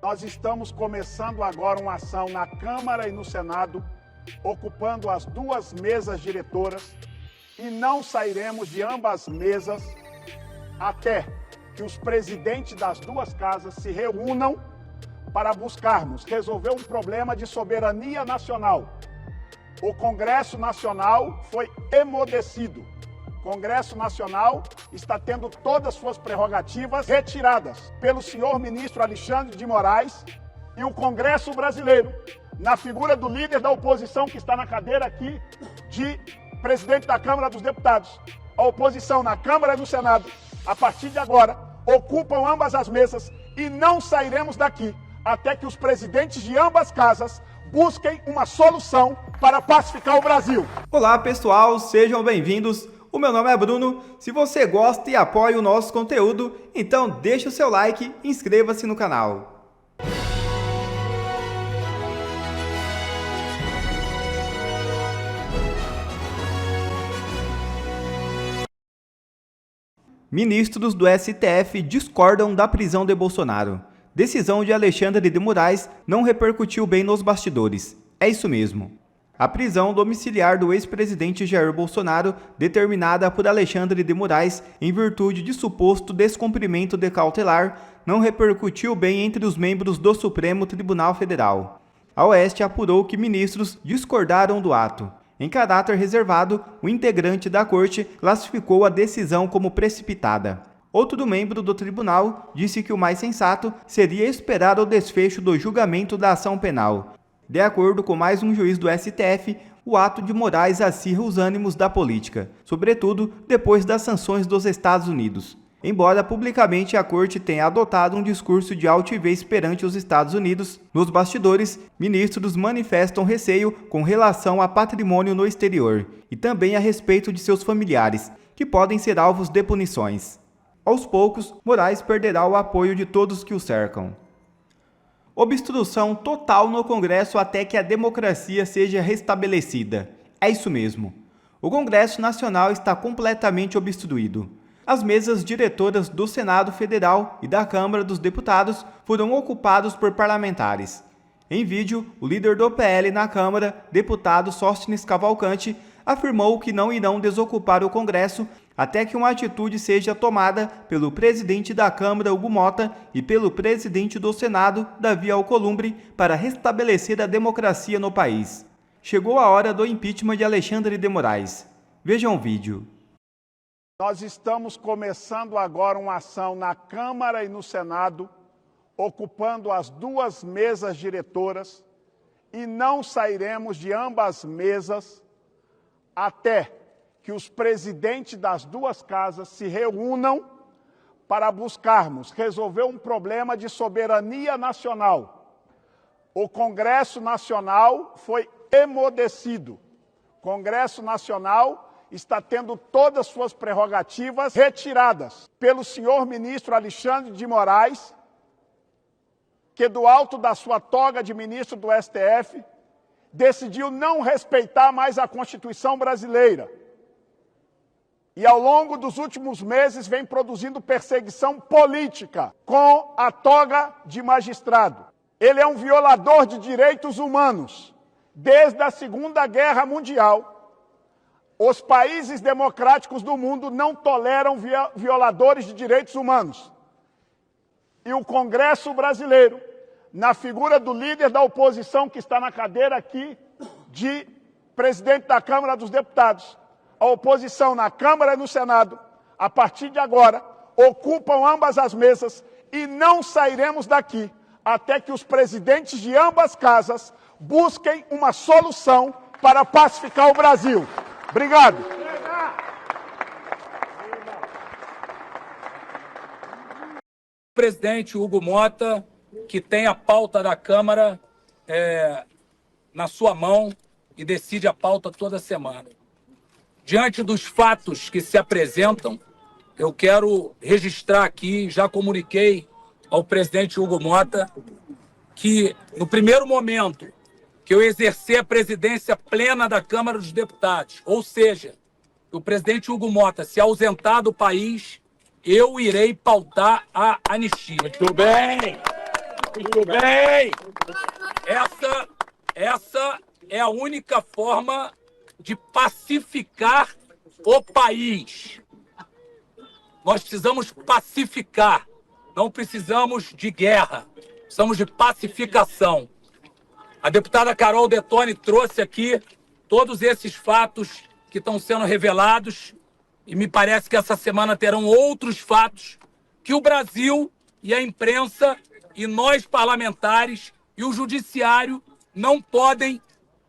Nós estamos começando agora uma ação na Câmara e no Senado, ocupando as duas mesas diretoras, e não sairemos de ambas mesas até que os presidentes das duas casas se reúnam para buscarmos resolver um problema de soberania nacional. O Congresso Nacional foi emudecido. O Congresso Nacional está tendo todas as suas prerrogativas retiradas pelo senhor ministro Alexandre de Moraes, e o Congresso Brasileiro, na figura do líder da oposição que está na cadeira aqui de presidente da Câmara dos Deputados, a oposição na Câmara e no Senado, a partir de agora, ocupam ambas as mesas e não sairemos daqui até que os presidentes de ambas casas busquem uma solução para pacificar o Brasil. Olá pessoal, sejam bem-vindos. O meu nome é Bruno. Se você gosta e apoia o nosso conteúdo, então deixa o seu like e inscreva-se no canal. Ministros do STF discordam da prisão de Bolsonaro. Decisão de Alexandre de Moraes não repercutiu bem nos bastidores. É isso mesmo. A prisão domiciliar do ex-presidente Jair Bolsonaro, determinada por Alexandre de Moraes em virtude de suposto descumprimento de cautelar, não repercutiu bem entre os membros do Supremo Tribunal Federal. A Oeste apurou que ministros discordaram do ato. Em caráter reservado, o integrante da corte classificou a decisão como precipitada. Outro membro do tribunal disse que o mais sensato seria esperar o desfecho do julgamento da ação penal. De acordo com mais um juiz do STF, o ato de Moraes acirra os ânimos da política, sobretudo depois das sanções dos Estados Unidos. Embora publicamente a corte tenha adotado um discurso de altivez perante os Estados Unidos, nos bastidores, ministros manifestam receio com relação a patrimônio no exterior e também a respeito de seus familiares, que podem ser alvos de punições. Aos poucos, Moraes perderá o apoio de todos que o cercam. Obstrução total no Congresso até que a democracia seja restabelecida. É isso mesmo. O Congresso Nacional está completamente obstruído. As mesas diretoras do Senado Federal e da Câmara dos Deputados foram ocupadas por parlamentares. Em vídeo, o líder do PL na Câmara, deputado Sóstenes Cavalcante, afirmou que não irão desocupar o Congresso até que uma atitude seja tomada pelo presidente da Câmara, Hugo Mota, e pelo presidente do Senado, Davi Alcolumbre, para restabelecer a democracia no país. Chegou a hora do impeachment de Alexandre de Moraes. Vejam o vídeo. Nós estamos começando agora uma ação na Câmara e no Senado, ocupando as duas mesas diretoras, e não sairemos de ambas mesas até que os presidentes das duas casas se reúnam para buscarmos resolver um problema de soberania nacional. O Congresso Nacional foi emudecido. O Congresso Nacional está tendo todas as suas prerrogativas retiradas pelo senhor ministro Alexandre de Moraes, que do alto da sua toga de ministro do STF, decidiu não respeitar mais a Constituição brasileira. E ao longo dos últimos meses vem produzindo perseguição política com a toga de magistrado. Ele é um violador de direitos humanos. Desde a Segunda Guerra Mundial, os países democráticos do mundo não toleram violadores de direitos humanos. E o Congresso brasileiro, na figura do líder da oposição que está na cadeira aqui de presidente da Câmara dos Deputados, a oposição na Câmara e no Senado, a partir de agora, ocupam ambas as mesas e não sairemos daqui até que os presidentes de ambas casas busquem uma solução para pacificar o Brasil. Obrigado. O presidente Hugo Mota, que tem a pauta da Câmara na sua mão e decide a pauta toda semana. Diante dos fatos que se apresentam, eu quero registrar aqui, já comuniquei ao presidente Hugo Mota, que no primeiro momento que eu exercer a presidência plena da Câmara dos Deputados, ou seja, o presidente Hugo Mota se ausentar do país, eu irei pautar a anistia. Muito bem! Tudo bem. Essa é a única forma de pacificar o país. Nós precisamos pacificar, não precisamos de guerra, precisamos de pacificação. A deputada Carol Detoni trouxe aqui todos esses fatos que estão sendo revelados e me parece que essa semana terão outros fatos que o Brasil e a imprensa e nós parlamentares e o judiciário não podem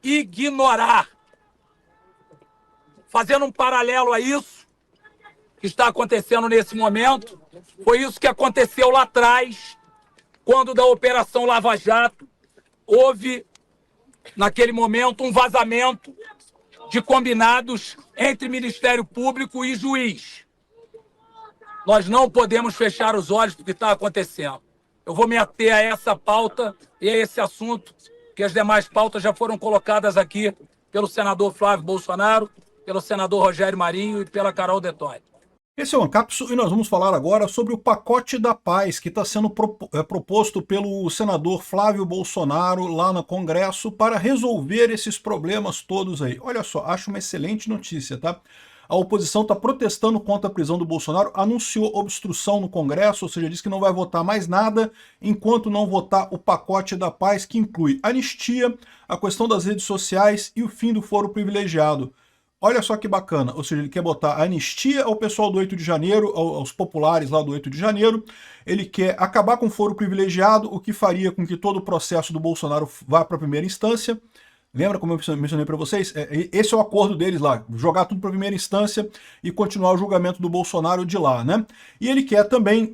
ignorar. Fazendo um paralelo a isso que está acontecendo nesse momento, foi isso que aconteceu lá atrás, quando da Operação Lava Jato houve, naquele momento, um vazamento de combinados entre Ministério Público e juiz. Nós não podemos fechar os olhos para o que está acontecendo. Eu vou me ater a essa pauta e a esse assunto, que as demais pautas já foram colocadas aqui pelo senador Flávio Bolsonaro, pelo senador Rogério Marinho e pela Carol Detoni. Esse é o Ancapso e nós vamos falar agora sobre o pacote da paz que está sendo proposto pelo senador Flávio Bolsonaro lá no Congresso para resolver esses problemas todos aí. Olha só, acho uma excelente notícia, tá? A oposição está protestando contra a prisão do Bolsonaro, anunciou obstrução no Congresso, ou seja, diz que não vai votar mais nada enquanto não votar o pacote da paz, que inclui anistia, a questão das redes sociais e o fim do foro privilegiado. Olha só que bacana, ou seja, ele quer botar anistia ao pessoal do 8 de janeiro, aos populares lá do 8 de janeiro, ele quer acabar com o foro privilegiado, o que faria com que todo o processo do Bolsonaro vá para a primeira instância. Lembra como eu mencionei para vocês? Esse é o acordo deles lá, jogar tudo para a primeira instância e continuar o julgamento do Bolsonaro de lá, né? E ele quer também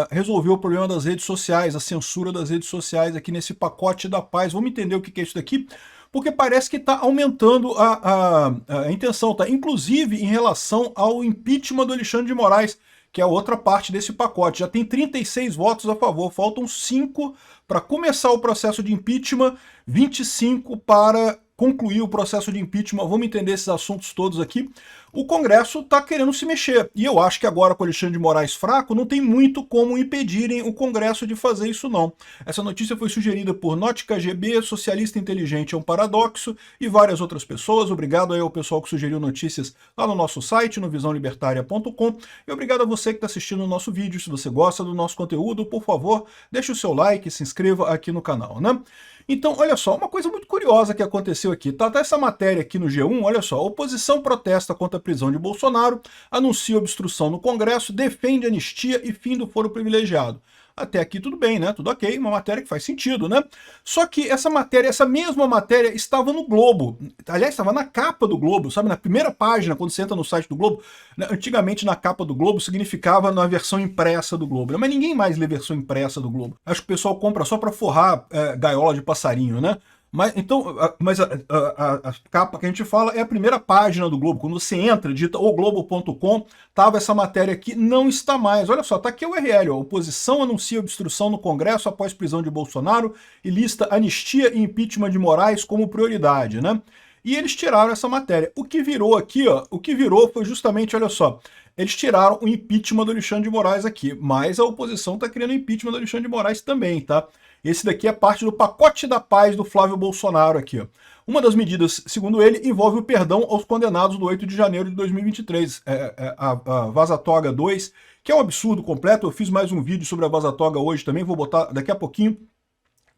resolver o problema das redes sociais, a censura das redes sociais aqui nesse pacote da paz. Vamos entender o que é isso daqui? Porque parece que está aumentando a intenção, tá? Inclusive em relação ao impeachment do Alexandre de Moraes, que é a outra parte desse pacote. Já tem 36 votos a favor, faltam 5 para começar o processo de impeachment, 25 para concluir o processo de impeachment. Vamos entender esses assuntos todos aqui. O Congresso está querendo se mexer, e eu acho que agora com o Alexandre de Moraes fraco, não tem muito como impedirem o Congresso de fazer isso não. Essa notícia foi sugerida por Nótica GB, Socialista Inteligente é um Paradoxo, e várias outras pessoas. Obrigado aí ao pessoal que sugeriu notícias lá no nosso site, no visãolibertaria.com, e obrigado a você que está assistindo o nosso vídeo. Se você gosta do nosso conteúdo, por favor, deixe o seu like, se inscreva aqui no canal, né? Então, olha só, uma coisa muito curiosa que aconteceu aqui, tá essa matéria aqui no G1, olha só, a oposição protesta contra a prisão de Bolsonaro, anuncia obstrução no Congresso, defende anistia e fim do foro privilegiado. Até aqui tudo bem, né? Tudo ok, uma matéria que faz sentido, né? Só que essa matéria, essa mesma matéria estava no Globo. Aliás, estava na capa do Globo, sabe? Na primeira página, quando você entra no site do Globo. Né? Antigamente, na capa do Globo, significava na versão impressa do Globo. Né? Mas ninguém mais lê versão impressa do Globo. Acho que o pessoal compra só para forrar gaiola de passarinho, né? Mas a capa que a gente fala é a primeira página do Globo. Quando você entra, digita oglobo.com, tava essa matéria aqui, não está mais. Olha só, tá aqui o URL, ó. Oposição anuncia obstrução no Congresso após prisão de Bolsonaro e lista anistia e impeachment de Moraes como prioridade, né? E eles tiraram essa matéria. O que virou aqui, ó, o que virou foi justamente, olha só, eles tiraram o impeachment do Alexandre de Moraes aqui, mas a oposição tá querendo impeachment do Alexandre de Moraes também, tá? Esse daqui é parte do pacote da paz do Flávio Bolsonaro aqui, ó. Uma das medidas, segundo ele, envolve o perdão aos condenados do 8 de janeiro de 2023, a Vaza Toga 2, que é um absurdo completo. Eu fiz mais um vídeo sobre a Vaza Toga hoje também, vou botar daqui a pouquinho,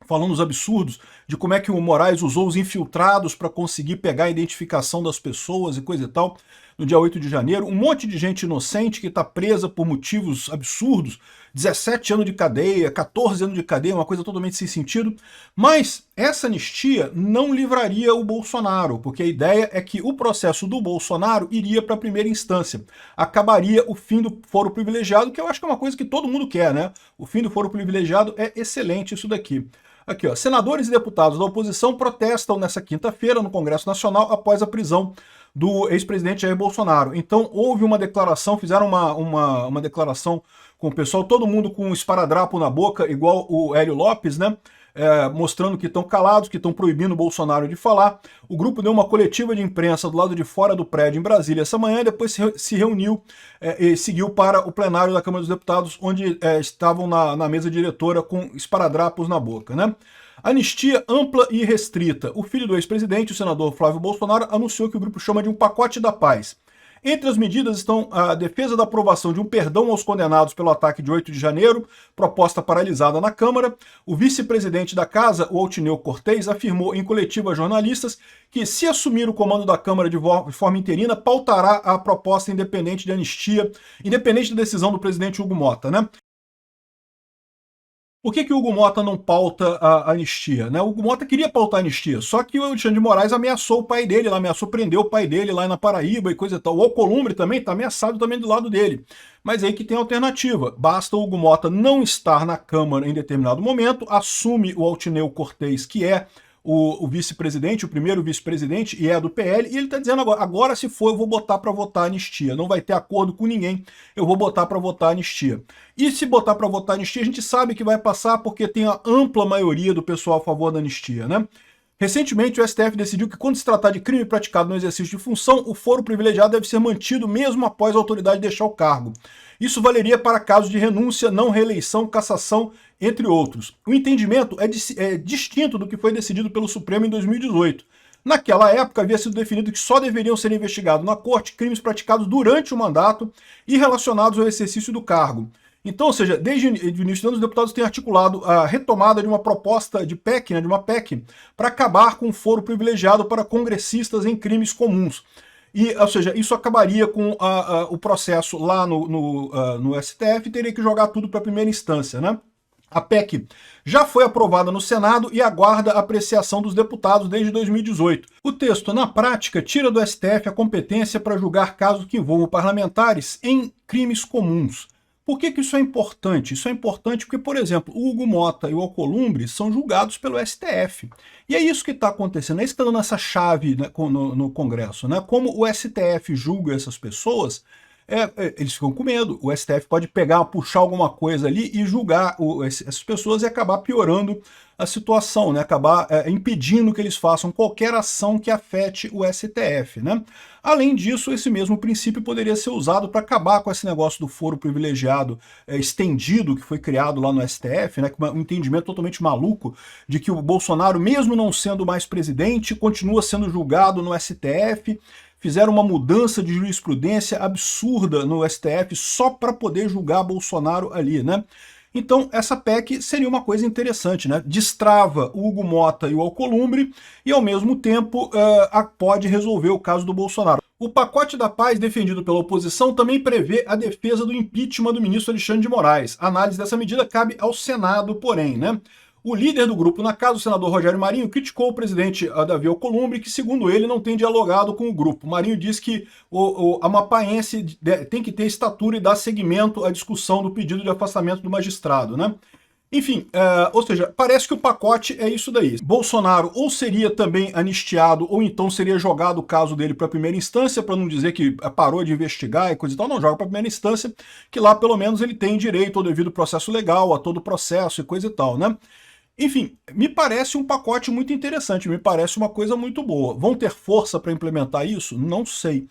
falando os absurdos de como é que o Moraes usou os infiltrados para conseguir pegar a identificação das pessoas e coisa e tal, no dia 8 de janeiro. Um monte de gente inocente que está presa por motivos absurdos, 17 anos de cadeia, 14 anos de cadeia, uma coisa totalmente sem sentido. Mas essa anistia não livraria o Bolsonaro, porque a ideia é que o processo do Bolsonaro iria para a primeira instância. Acabaria o fim do foro privilegiado, que eu acho que é uma coisa que todo mundo quer, né? O fim do foro privilegiado é excelente isso daqui. Aqui, ó, senadores e deputados da oposição protestam nessa quinta-feira no Congresso Nacional após a prisão do ex-presidente Jair Bolsonaro. Então houve uma declaração, fizeram uma declaração com o pessoal, todo mundo com um esparadrapo na boca, igual o Hélio Lopes, né? mostrando que estão calados, que estão proibindo o Bolsonaro de falar. O grupo deu uma coletiva de imprensa do lado de fora do prédio em Brasília essa manhã, depois se reuniu e seguiu para o plenário da Câmara dos Deputados, onde estavam na mesa diretora com esparadrapos na boca, né? Anistia ampla e restrita. O filho do ex-presidente, o senador Flávio Bolsonaro, anunciou que o grupo chama de um pacote da paz. Entre as medidas estão a defesa da aprovação de um perdão aos condenados pelo ataque de 8 de janeiro, proposta paralisada na Câmara. O vice-presidente da Casa, o Altineu Cortez, afirmou em coletiva a jornalistas que, se assumir o comando da Câmara de forma interina, pautará a proposta independente de anistia, independente da decisão do presidente Hugo Mota, né? Por que o Hugo Mota não pauta a anistia? Né? O Hugo Mota queria pautar a anistia, só que o Alexandre de Moraes ameaçou o pai dele, ameaçou prender o pai dele lá na Paraíba e coisa e tal. O Alcolumbre também está ameaçado também do lado dele. Mas aí que tem alternativa. Basta o Hugo Mota não estar na Câmara em determinado momento, assume o Altineu Cortez, que é o vice-presidente, o primeiro vice-presidente, e é do PL, e ele está dizendo agora se for eu vou botar para votar anistia, não vai ter acordo com ninguém, eu vou botar para votar anistia. E se botar para votar anistia, a gente sabe que vai passar porque tem a ampla maioria do pessoal a favor da anistia, né? Recentemente, o STF decidiu que, quando se tratar de crime praticado no exercício de função, o foro privilegiado deve ser mantido mesmo após a autoridade deixar o cargo. Isso valeria para casos de renúncia, não reeleição, cassação, entre outros. O entendimento é distinto do que foi decidido pelo Supremo em 2018. Naquela época, havia sido definido que só deveriam ser investigados na Corte crimes praticados durante o mandato e relacionados ao exercício do cargo. Então, ou seja, desde o início do ano, os deputados têm articulado a retomada de uma proposta de PEC, né, de uma PEC, para acabar com o foro privilegiado para congressistas em crimes comuns. E, ou seja, isso acabaria com o processo lá no STF e teria que jogar tudo para a primeira instância, né? A PEC já foi aprovada no Senado e aguarda a apreciação dos deputados desde 2018. O texto, na prática, tira do STF a competência para julgar casos que envolvam parlamentares em crimes comuns. Por que isso é importante? Isso é importante porque, por exemplo, o Hugo Mota e o Alcolumbre são julgados pelo STF. E é isso que está acontecendo, é isso que está dando essa chave, né, no Congresso, né? Como o STF julga essas pessoas, eles ficam com medo. O STF pode puxar alguma coisa ali e julgar essas pessoas e acabar piorando a situação, né? Acabar impedindo que eles façam qualquer ação que afete o STF, né? Além disso, esse mesmo princípio poderia ser usado para acabar com esse negócio do foro privilegiado estendido que foi criado lá no STF, né? Com um entendimento totalmente maluco de que o Bolsonaro, mesmo não sendo mais presidente, continua sendo julgado no STF. Fizeram uma mudança de jurisprudência absurda no STF só para poder julgar Bolsonaro ali, né? Então, essa PEC seria uma coisa interessante, né? Destrava o Hugo Mota e o Alcolumbre e, ao mesmo tempo, pode resolver o caso do Bolsonaro. O pacote da paz defendido pela oposição também prevê a defesa do impeachment do ministro Alexandre de Moraes. A análise dessa medida cabe ao Senado, porém, né? O líder do grupo na casa, o senador Rogério Marinho, criticou o presidente Davi Alcolumbre, que, segundo ele, não tem dialogado com o grupo. Marinho diz que a amapaense tem que ter estatura e dar seguimento à discussão do pedido de afastamento do magistrado, né? Enfim, ou seja, parece que o pacote é isso daí. Bolsonaro ou seria também anistiado, ou então seria jogado o caso dele para a primeira instância, para não dizer que parou de investigar e coisa e tal, não, joga para a primeira instância, que lá pelo menos ele tem direito ao devido processo legal, a todo o processo e coisa e tal, né? Enfim, me parece um pacote muito interessante, me parece uma coisa muito boa. Vão ter força para implementar isso? Não sei.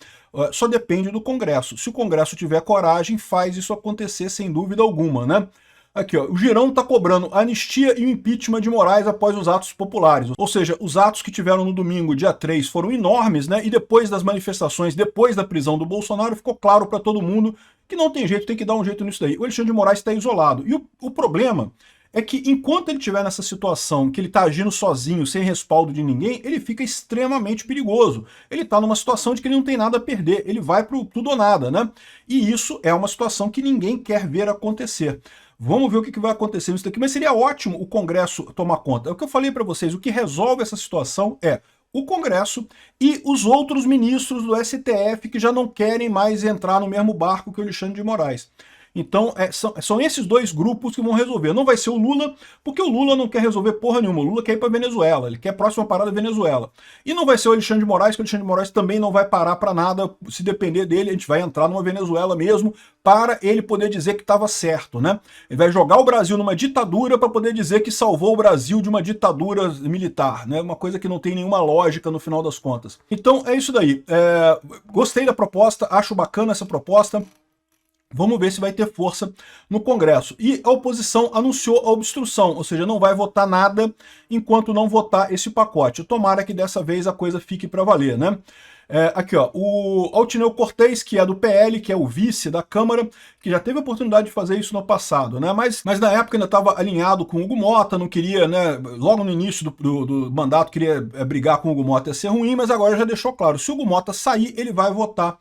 Só depende do Congresso. Se o Congresso tiver coragem, faz isso acontecer sem dúvida alguma, né? Aqui, ó, o Girão está cobrando anistia e o impeachment de Moraes após os atos populares. Ou seja, os atos que tiveram no domingo, dia 3, foram enormes, né? E depois das manifestações, depois da prisão do Bolsonaro, ficou claro para todo mundo que não tem jeito, tem que dar um jeito nisso daí. O Alexandre de Moraes está isolado. E o problema é que enquanto ele estiver nessa situação, que ele está agindo sozinho, sem respaldo de ninguém, ele fica extremamente perigoso. Ele está numa situação de que ele não tem nada a perder, ele vai para o tudo ou nada, né? E isso é uma situação que ninguém quer ver acontecer. Vamos ver o que vai acontecer nisso daqui, mas seria ótimo o Congresso tomar conta. É o que eu falei para vocês, o que resolve essa situação é o Congresso e os outros ministros do STF que já não querem mais entrar no mesmo barco que o Alexandre de Moraes. Então são esses dois grupos que vão resolver. Não vai ser o Lula, porque o Lula não quer resolver porra nenhuma. O Lula quer ir para Venezuela, ele quer a próxima parada Venezuela. E não vai ser o Alexandre de Moraes, que o Alexandre de Moraes também não vai parar para nada. Se depender dele, a gente vai entrar numa Venezuela mesmo, para ele poder dizer que estava certo, né? Ele vai jogar o Brasil numa ditadura para poder dizer que salvou o Brasil de uma ditadura militar, né? Uma coisa que não tem nenhuma lógica no final das contas. Então é isso daí. Gostei da proposta, acho bacana essa proposta. Vamos ver se vai ter força no Congresso. E a oposição anunciou a obstrução, ou seja, não vai votar nada enquanto não votar esse pacote. Tomara que dessa vez a coisa fique para valer, né? Aqui, ó, o Altineu Cortez, que é do PL, que é o vice da Câmara, que já teve a oportunidade de fazer isso no passado, né? Mas na época ainda estava alinhado com o Hugo Mota, não queria, né? Logo no início do mandato queria brigar com o Hugo Mota, ia ser ruim, mas agora já deixou claro, se o Hugo Mota sair, ele vai botar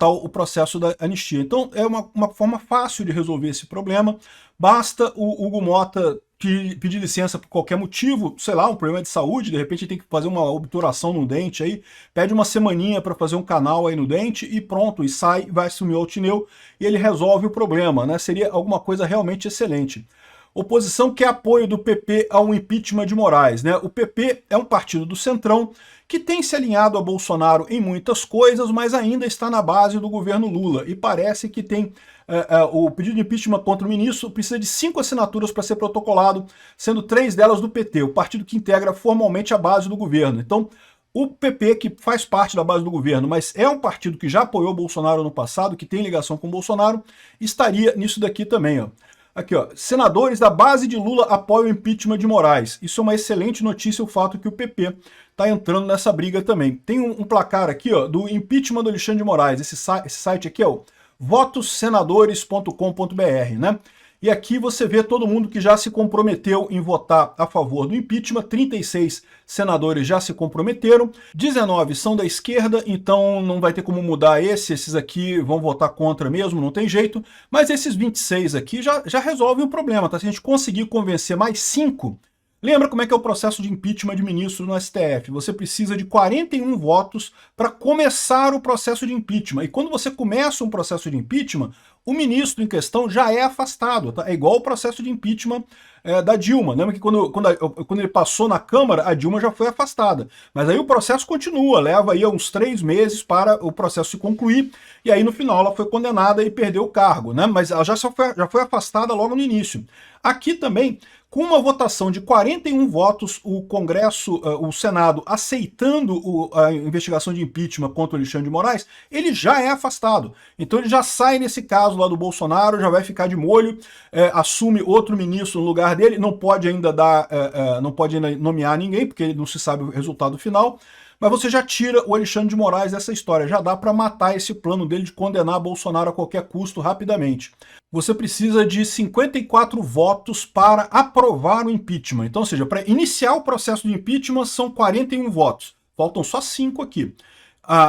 o processo da anistia. Então é uma forma fácil de resolver esse problema. Basta o Hugo Mota pedir licença por qualquer motivo, sei lá, um problema de saúde, de repente tem que fazer uma obturação no dente aí, pede uma semaninha para fazer um canal aí no dente e pronto, e sai, vai assumir o Altineu e ele resolve o problema, né? Seria alguma coisa realmente excelente. Oposição quer apoio do PP ao impeachment de Moraes, né? O PP é um partido do Centrão que tem se alinhado a Bolsonaro em muitas coisas, mas ainda está na base do governo Lula. E parece que tem o pedido de impeachment contra o ministro precisa de 5 assinaturas para ser protocolado, sendo 3 delas do PT, o partido que integra formalmente a base do governo. Então, o PP, que faz parte da base do governo, mas é um partido que já apoiou Bolsonaro no passado, que tem ligação com Bolsonaro, estaria nisso daqui também, ó. Aqui, ó, senadores da base de Lula apoiam o impeachment de Moraes. Isso é uma excelente notícia, o fato que o PP está entrando nessa briga também. Tem um placar aqui, ó, do impeachment do Alexandre de Moraes. Esse site aqui é o votossenadores.com.br, né? E aqui você vê todo mundo que já se comprometeu em votar a favor do impeachment. 36 senadores já se comprometeram, 19 são da esquerda, então não vai ter como mudar esses aqui vão votar contra mesmo, não tem jeito. Mas esses 26 aqui já resolvem o problema, tá? Se a gente conseguir convencer mais 5... Lembra como é que é o processo de impeachment de ministro no STF? Você precisa de 41 votos para começar o processo de impeachment. E quando você começa um processo de impeachment, o ministro em questão já é afastado. Tá? É igual o processo de impeachment da Dilma. Lembra que quando ele passou na Câmara, a Dilma já foi afastada. Mas aí o processo continua, leva aí uns 3 meses para o processo se concluir. E aí no final ela foi condenada e perdeu o cargo, né? Mas ela já foi afastada logo no início. Aqui também, com uma votação de 41 votos, o Congresso, o Senado, aceitando a investigação de impeachment contra o Alexandre de Moraes, ele já é afastado. Então ele já sai nesse caso lá do Bolsonaro, já vai ficar de molho, assume outro ministro no lugar dele, não pode ainda nomear ninguém, porque não se sabe o resultado final. Mas você já tira o Alexandre de Moraes dessa história, já dá para matar esse plano dele de condenar Bolsonaro a qualquer custo rapidamente. Você precisa de 54 votos para aprovar o impeachment. Então, ou seja, para iniciar o processo de impeachment são 41 votos. Faltam só 5 aqui.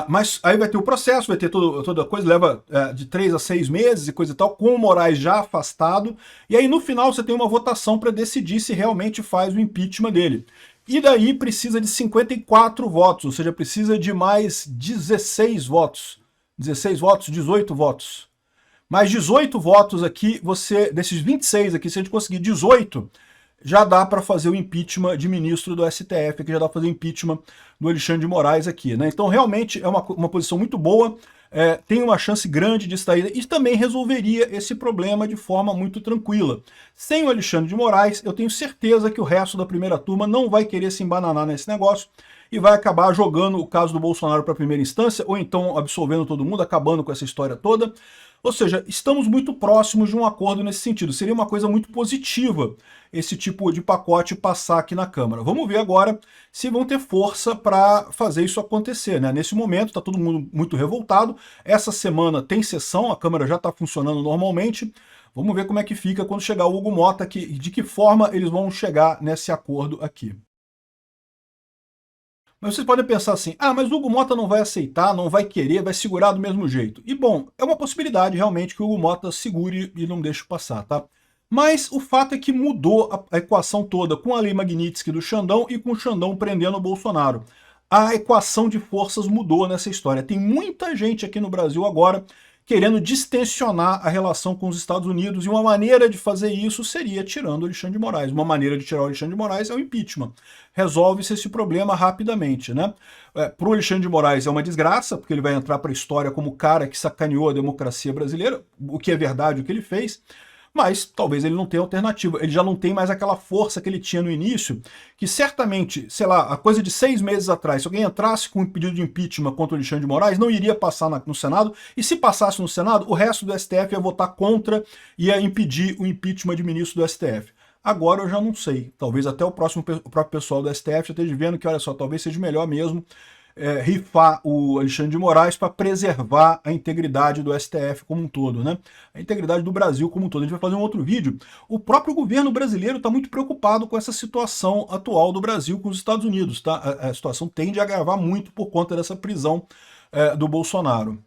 Mas aí vai ter o processo, vai ter toda a coisa, leva de 3 a 6 meses e coisa e tal, com o Moraes já afastado. E aí no final você tem uma votação para decidir se realmente faz o impeachment dele. E daí precisa de 54 votos, ou seja, precisa de mais 16 votos. 16 votos, 18 votos. Mais 18 votos aqui, desses 26 aqui, se a gente conseguir 18, já dá para fazer o impeachment de ministro do STF, que já dá para fazer o impeachment do Alexandre de Moraes aqui, né? Então realmente é uma posição muito boa, tem uma chance grande de sair e também resolveria esse problema de forma muito tranquila. Sem o Alexandre de Moraes, eu tenho certeza que o resto da primeira turma não vai querer se embananar nesse negócio e vai acabar jogando o caso do Bolsonaro para a primeira instância, ou então absolvendo todo mundo, acabando com essa história toda. Ou seja, estamos muito próximos de um acordo nesse sentido. Seria uma coisa muito positiva esse tipo de pacote passar aqui na Câmara. Vamos ver agora se vão ter força para fazer isso acontecer, né? Nesse momento está todo mundo muito revoltado. Essa semana tem sessão, a Câmara já está funcionando normalmente. Vamos ver como é que fica quando chegar o Hugo Mota, de que forma eles vão chegar nesse acordo aqui. Mas vocês podem pensar assim, mas o Hugo Mota não vai aceitar, não vai querer, vai segurar do mesmo jeito. E bom, é uma possibilidade realmente que o Hugo Mota segure e não deixe passar, tá? Mas o fato é que mudou a equação toda com a lei Magnitsky do Xandão e com o Xandão prendendo o Bolsonaro. A equação de forças mudou nessa história. Tem muita gente aqui no Brasil agora querendo distensionar a relação com os Estados Unidos, e uma maneira de fazer isso seria tirando o Alexandre de Moraes. Uma maneira de tirar o Alexandre de Moraes é o impeachment. Resolve-se esse problema rapidamente, né? Para o Alexandre de Moraes é uma desgraça, porque ele vai entrar para a história como o cara que sacaneou a democracia brasileira, o que é verdade o que ele fez, mas talvez ele não tenha alternativa. Ele já não tem mais aquela força que ele tinha no início, que certamente, sei lá, a coisa de 6 meses atrás, se alguém entrasse com um pedido de impeachment contra o Alexandre de Moraes, não iria passar no Senado, e se passasse no Senado, o resto do STF ia votar contra e ia impedir o impeachment de ministro do STF. Agora eu já não sei. Talvez até o próprio pessoal do STF já esteja vendo que, olha só, talvez seja melhor mesmo rifar o Alexandre de Moraes para preservar a integridade do STF como um todo, né? A integridade do Brasil como um todo. A gente vai fazer um outro vídeo. O próprio governo brasileiro está muito preocupado com essa situação atual do Brasil com os Estados Unidos, tá? A situação tende a agravar muito por conta dessa prisão do Bolsonaro.